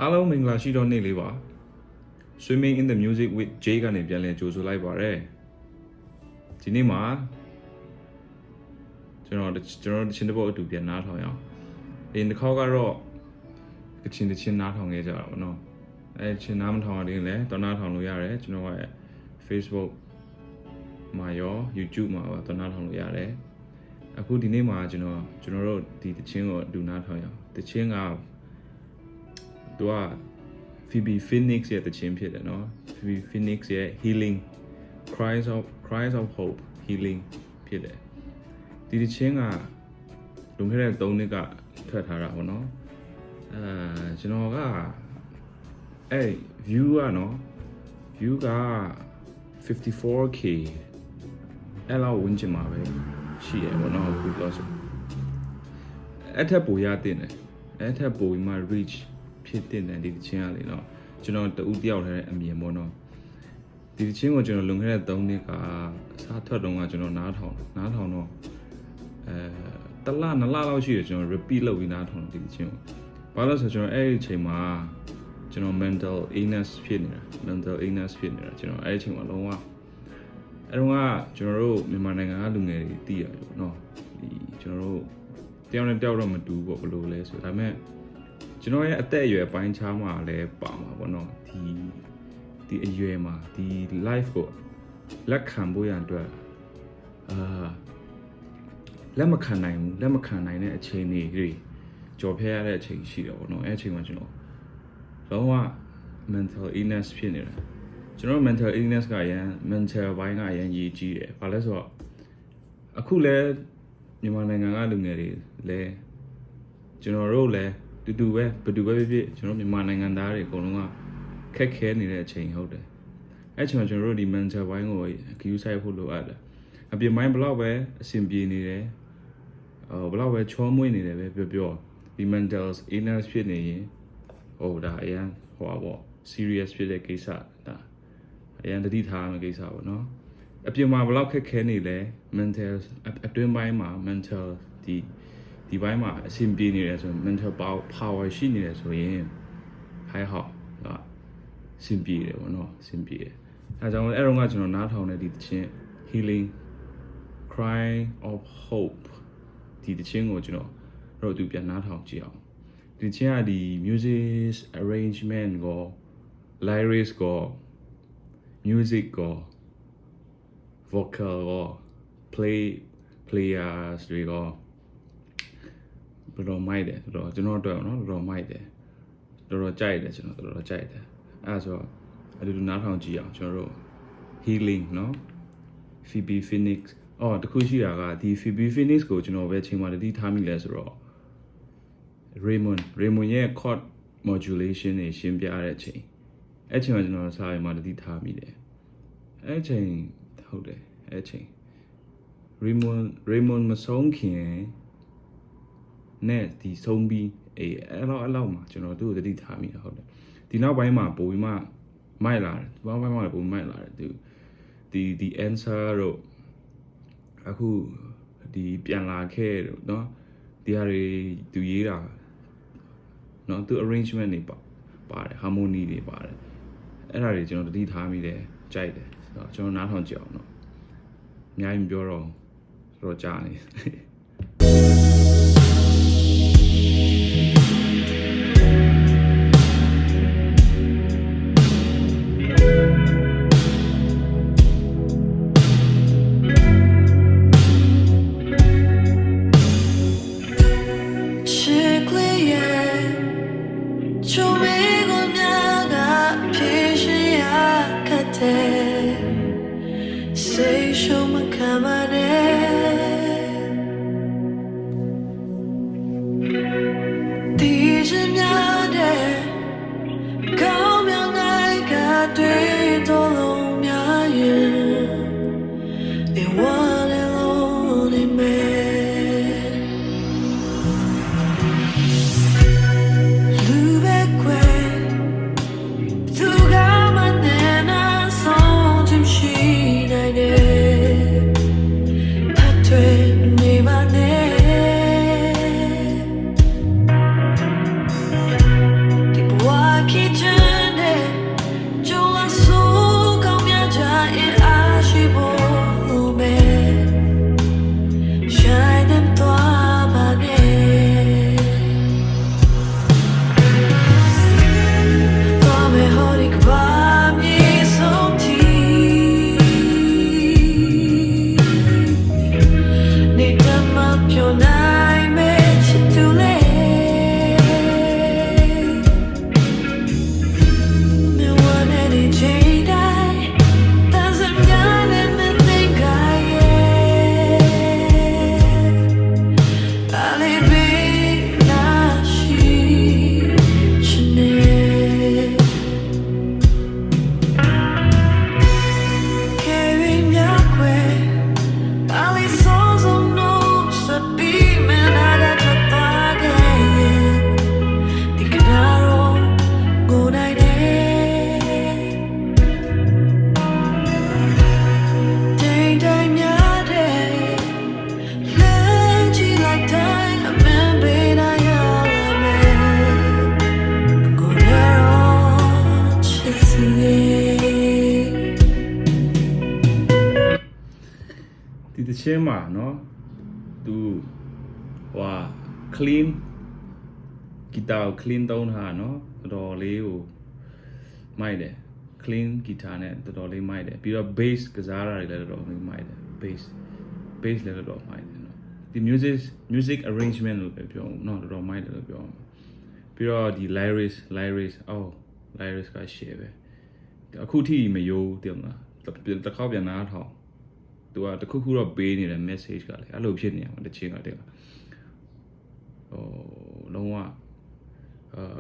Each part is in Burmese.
အားလုံးမင်္ဂလာရှိတော့နေ့လေးပါ Swimming in the Music with Jay ကနေပြန်လည်ကြိုဆိုလိုက်ပါရယ်ဒီနေ့မှာကျွန်တော်ချင်းတစ်ပုတ်အတူပြန်နားထောင်ရအောင်ဒီခေါက်ကတော့ကချင်နားထောင်ခဲ့ကြတာပေါ့နော်ချင်းနားမထောင်ရသေးရင်လည်းတော့နားထောင်လို့ရတယ်ကျွန်တော်ရဲ့ Facebook မှာရော YouTube မှာပါတော့နားထောင်လို့ရတယ်အခုဒီနေ့မှာကျွန်တော်တို့ဒီတချင်းကိုအတူနားထောင်ရအောင်တချင်းကသူက Phoebe Phoenix ရဲ့တခြင်းဖြစ်တယ်နော် Phoebe Phoenix ရဲ့ Healing Cries of Hope Healing ဖြစ်တယ်ဒီတခြင်းကလွန်ခဲ့တဲ့3နှစ်ကထွက်ထားတာပေါ့နော်ကျွန်တော်ကview ကနော် view က 54k အဲ့လောက်ဝင်ချင်မှာပဲရှိရပေါ့နော်အခုတော့ဆိုအဲ့ထက်ပိုရတင်တယ်အဲ့ထက်ပိုပြီးမှ reachဖြစ်တဲ့ဒီတခြင်းကလေနော်ကျွန်တော်တူတယောက်ထဲအမြင်ပေါ့နော်ဒီတခြင်းကိုကျွန်တော်လွန်ခဲ့တဲ့3နှစ်ကစားထွက်တုန်းကကျွန်တော်နားထောင်တော့တလ2လလောက်ရှိတယ်ကျွန်တော် repeat လုပ်ပြီးနားထောင်ဒီတခြင်းကိုဘာလို့ဆိုကျွန်တော်အဲ့ဒီအချိန်မှာကျွန်တော် mental illness ဖြစ်နေတာကျွန်တော်အဲ့ဒီအချိန်မှာလုံးဝအဲ့တော့ကကျွန်တော်တို့မြန်မာနိုင်ငံကလူငယ်တွေသိရတယ်ပေါ့နော်ဒီကျွန်တော်တို့တယောက်နဲ့တယောက်တော့မတူဘူးပေါ့ဘယ်လိုလဲဆိုဒါပေမဲ့ကျွန်တော်ရဲ့အသက်အရွယ်ပိုင်းခြားမှာလည်းပါမှာပေါ့နော်ဒီအရွယ်မှာဒီ life ကိုလက်ခံဖို့ရန်အတွက်လက်မခံနိုင်တဲ့အခြေအနေတွေကြော်ဖျက်ရတဲ့အချိန်ရှိတယ်ပေါ့နော်အဲ့အချိန်မှာကျွန်တော်လုံးဝ mental illness ဖြစ်နေတယ်ကျွန်တော် mental illness ကရန် mental ဘိုင်းကအရန်ရေးကြီးတယ်ဘာလဲဆိုတော့အခုလဲမြန်မာနိုင်ငံကလူငယ်တွေလဲကျွန်တော်တို့လဲတူပဲဖြစ်ကျွန်တော်မြန်မာနိုင်ငံသားတွေအကုန်လုံးကခက်ခဲနေတဲ့အချိန်ဟုတ်တယ်အဲ့ချိန်မှာကျွန်တော်တို့ဒီ mental ဘိုင်းကိုဂရုစိုက်ဖို့လိုအပ်တယ်အပြင်ပိုင်းဘလောက်ပဲအဆင်ပြေနေတယ်ဘလောက်ပဲချောမွေ့နေတယ်ပဲပြောဒီ mental illness ဖြစ်နေရင်ဒါအရန်ဟောပေါ့ serious ဖြစ်တဲ့ကိစ္စဒါအရန်တတိထားမယ့်ကိစ္စပေါ့နော်အပြင်မှာဘလောက်ခက်ခဲနေလဲ mental အတွင်းပိုင်းမှာ mental ဒီဘိုင်းမှာအဆင်ပြေနေတယ်ဆိုရင် mental power ရှိနေတယ်ဆိုရင်ဟိုက်အဆင်ပြေတယ်ပေါ့နော်အဆင်ပြေတယ်အဲကြောင့်အဲ့တော့ကကျွန်တော်နားထောင်တဲ့ဒီတခြင်း healing cry of hope ဒီတခြင်းကိုကျွန်တော်တို့ပြန်နားထောင်ကြည့်အောင်ဒီချင်းကဒီ music arrangement ကို lyrics ကို music ကို vocal ကို players တွေကိုတော်မိုက်တယ်ကျွန်တော်တို့နော်တော်မိုက်တယ်တော်ကြိုက်တယ်ကျွန်တော်တော်ကြိုက်တယ်အဲ့ဆိုအတူတူနားထောင်ကြည့်အောင်ကျွန်တော်တို့ healing နော် Phoebe Phoenix တခုရှိတာကဒီ Phoebe Phoenix ကိုကျွန်တော်ပဲချိန်မှတတိထားမိလဲဆိုတော့ Raymond ရဲ့ chord modulation တွေရှင်းပြတဲ့အချိန်အဲ့ချိန်မှာကျွန်တော်စာရီမှာတတိထားမိတယ်အဲ့ချိန်ဟုတ်တယ်အဲ့ချိန် Raymond မဆုံးခင်နဲ့ဒီဆုံးပြီးအဲ့လောက်မှာကျွန်တော်သူ့ကိုတတိထားမိတာဟုတ်တယ်ဒီနောက်ပိုင်းမှာပိုပြီးမှမိုက်လာတယ်ဘာမှမပိုမိုက်လာတယ်သူဒီ answer တော့အခုဒီပြန်လာခဲ့တော့เนาะဒီဟာတွေသူရေးတာเนาะသူ arrangement တွေပါတယ် harmony တွေပါတယ်အဲ့ဒါတွေကျွန်တော်တတိထားမိတယ်ကြိုက်တယ်ဆိုတော့ကျွန်တော်နားထောင်ကြည့်အောင်เนาะအများကြီးမပြောတော့ကြားနေ ချင်းမှာเนาะသူဟို clean ဂီတာကို clean သုံးထားเนาะတော်တော်လေးကိုမိုက်တယ် clean ဂီတာနဲ့တော်တော်လေးမိုက်တယ်ပြီးတော့ bass ကစားတာတွေလည်းတော်တော်လေးမိုက်တယ် bass လည်းတော်တော်မိုက်တယ်เนาะဒီ music arrangement လို့ပြောเนาะတော်တော်မိုက်တယ်လို့ပြောပြီးတော့ဒီ lyrics lyrics က share ပဲအခုထိမယိုးတယ်မလားတစ်ခေါက်ပြန်နားထောင်သူကတခုခုတော့ပေးနေတယ် message ကလည်းအဲ့လိုဖြစ်နေအောင်တချင်းကတည်းကလုံးဝ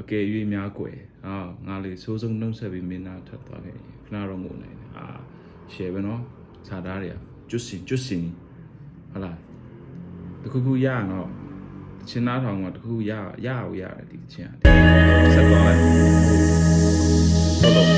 အကယ်၍များကွယ်ငါလေးစိုးစုံနှုတ်ဆက်ပြီးမင်းသားထပ်သွားခဲ့ခဏတော့ငိုနေတယ်share ပဲเนาะစာသားတွေကကျွတ်စင်ဟုတ်လားတခုခုရအောင်တော့တချင်းနားထောင်ကတခုခုရတယ်ဒီတချင်းဆက်သွားလိုက် solo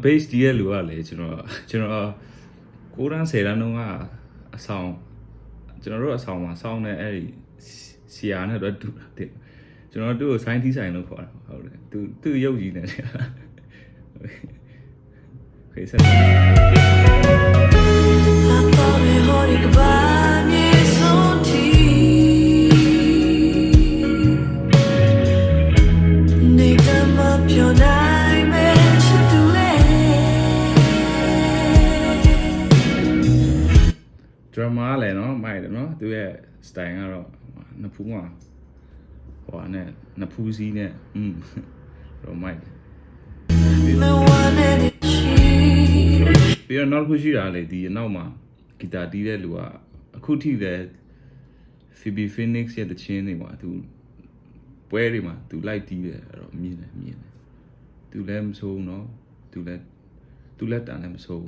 base ဒီရဲ့လူကလေကျွန်တော်9တန်း10တန်းတုန်းကအဆောင်ကျွန်တော်တို့အဆောင်မှာစောင်းနေအဲ့ဒီဆီယာနဲ့တော့တူတယ်ကျွန်တော်တို့ကိုဆိုင်းတီးဆိုင်လို့ခေါ်တာဟုတ်တယ်သူရုပ်ကြီးနေတယ်ခေဆက်drama လည်းเนาะမိုက်တယ်เนาะသူရဲ့ style ကတော့နှစ်ဖူးမှာဟိုနဲ့နှစ်ဖူးစည်းနဲ့တော့မိုက်တယ်ပြီးတော့နောက်တစ်ခုရှိတာလေဒီအနောက်မှာဂီတာတီးတဲ့လူကအခုထိလည်း Phoebe Phoenix ရဲ့တခြင်းတွေမှာသူပွဲတွေမှာသူလိုက်တီးတယ်အဲ့တော့မြင်တယ်သူလည်းမဆိုးเนาะသူလည်းတန်လည်းမဆိုး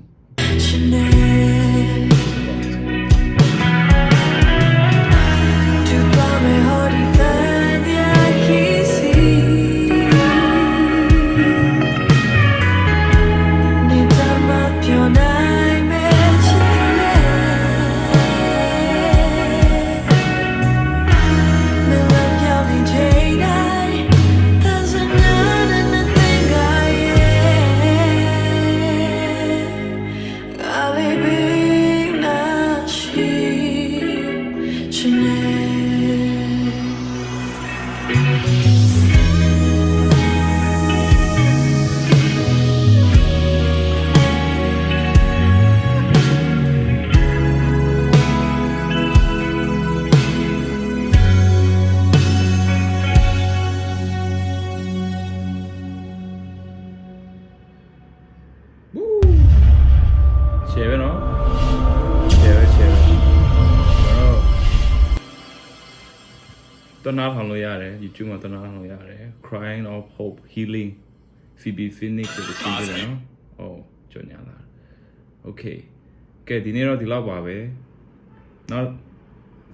share ပဲเนาะ share တနာထောင်လို့ရတယ် YouTube မှာတနာထောင်လို့ရတယ် Crying of Hope Healing Phoebe Phoenix ကိုသိတယ်เนาะကြော်ညာလာ Okay ကဲဒီနေ့တော့ဒီလောက်ပါပဲနောက်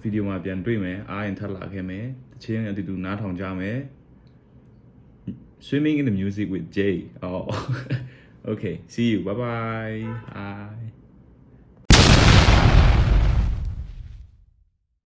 ဗီဒီယိုမှာပြန်တွေ့မယ်အားရင်ထပ်လာခဲ့မယ်တချင်းအတူတူနားထောင်ကြမယ် Swimming in the music with Jay Okay see you bye bye